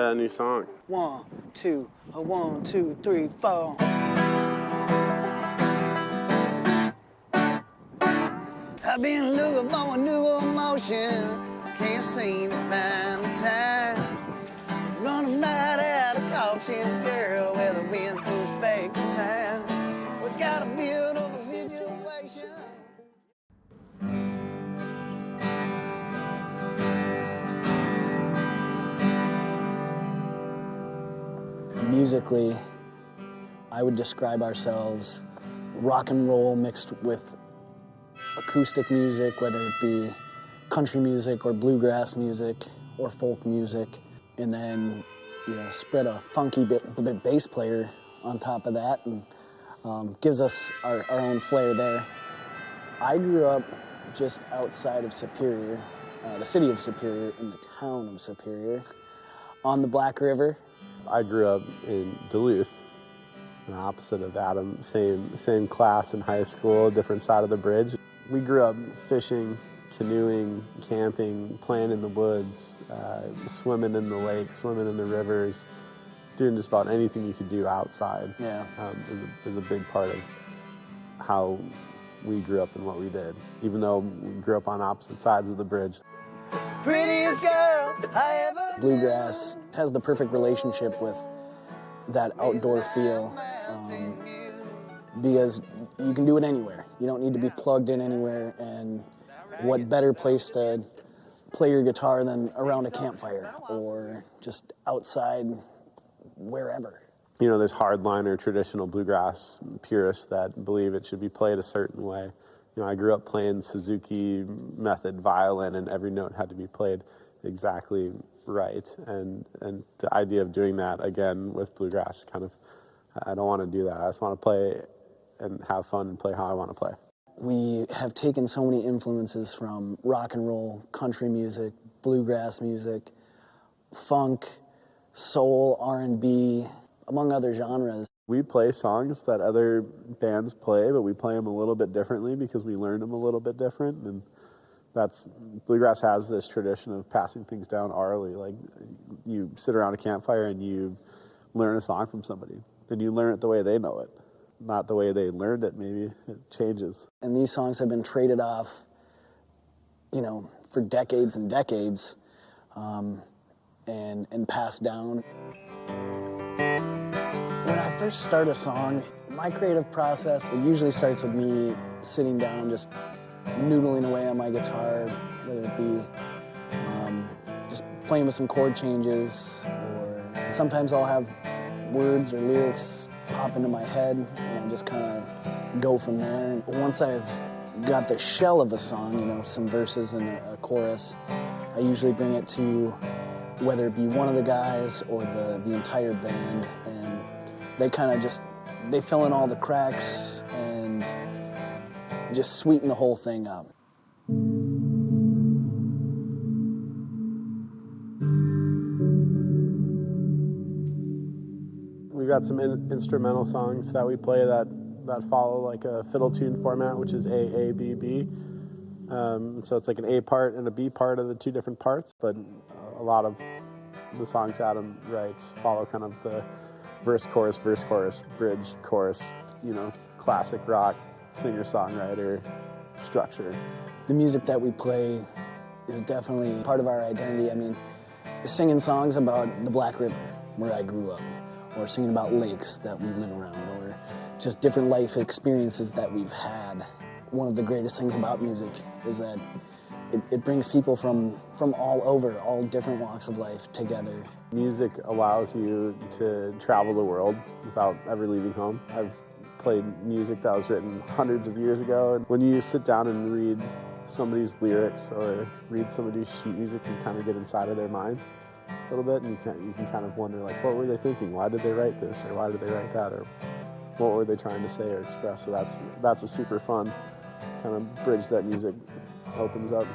a new song. 1, 2, 1, 2, 3, 4. I've been looking for a new emotion, can't seem to find the time. Running right out of cautions, girl, where the wind pushes back in time. We got a beautiful situation. Musically, I would describe ourselves rock and roll mixed with acoustic music, whether it be country music or bluegrass music or folk music, and then spread a funky bit bass player on top of that, and gives us our own flair there. I grew up just outside of Superior, the city of Superior, in the town of Superior, on the Black River. I grew up in Duluth, the opposite of Adam, same class in high school, different side of the bridge. We grew up fishing, canoeing, camping, playing in the woods, swimming in the lakes, swimming in the rivers, doing just about anything you could do outside. Yeah. Is a big part of how we grew up and what we did, even though we grew up on opposite sides of the bridge. Prettiest girl I ever. Bluegrass has the perfect relationship with that outdoor feel, because you can do it anywhere. You don't need to be plugged in anywhere, and what better place to play your guitar than around a campfire or just outside wherever. You know, there's hardliner traditional bluegrass purists that believe it should be played a certain way. You know, I grew up playing Suzuki method violin, and every note had to be played exactly right. And the idea of doing that again with bluegrass, I don't want to do that. I just want to play and have fun and play how I want to play. We have taken so many influences from rock and roll, country music, bluegrass music, funk, soul, R&B, among other genres. We play songs that other bands play, but we play them a little bit differently because we learned them a little bit different. And bluegrass has this tradition of passing things down orally. Like, you sit around a campfire and you learn a song from somebody. Then you learn it the way they know it, not the way they learned it. Maybe it changes. And these songs have been traded off, for decades and decades, and passed down. When I first start a song, my creative process, it usually starts with me sitting down, just noodling away on my guitar, whether it be just playing with some chord changes, or sometimes I'll have words or lyrics pop into my head, and I just kind of go from there. And once I've got the shell of a song, some verses and a chorus, I usually bring it to whether it be one of the guys or the entire band, and they kind of they fill in all the cracks and just sweeten the whole thing up. We've got some instrumental songs that we play that follow like a fiddle tune format, which is A, B, B. So it's like an A part and a B part of the two different parts, but a lot of the songs Adam writes follow kind of the verse, chorus, bridge, chorus, classic rock, singer-songwriter structure. The music that we play is definitely part of our identity. I mean, singing songs about the Black River, where I grew up, or singing about lakes that we live around, or just different life experiences that we've had. One of the greatest things about music is that it brings people from all over, all different walks of life together. Music allows you to travel the world without ever leaving home. I've played music that was written hundreds of years ago, and when you sit down and read somebody's lyrics or read somebody's sheet music, you kind of get inside of their mind a little bit, and you can kind of wonder, like, what were they thinking? Why did they write this, or why did they write that, or what were they trying to say or express? So that's a super fun kind of bridge that music opens up.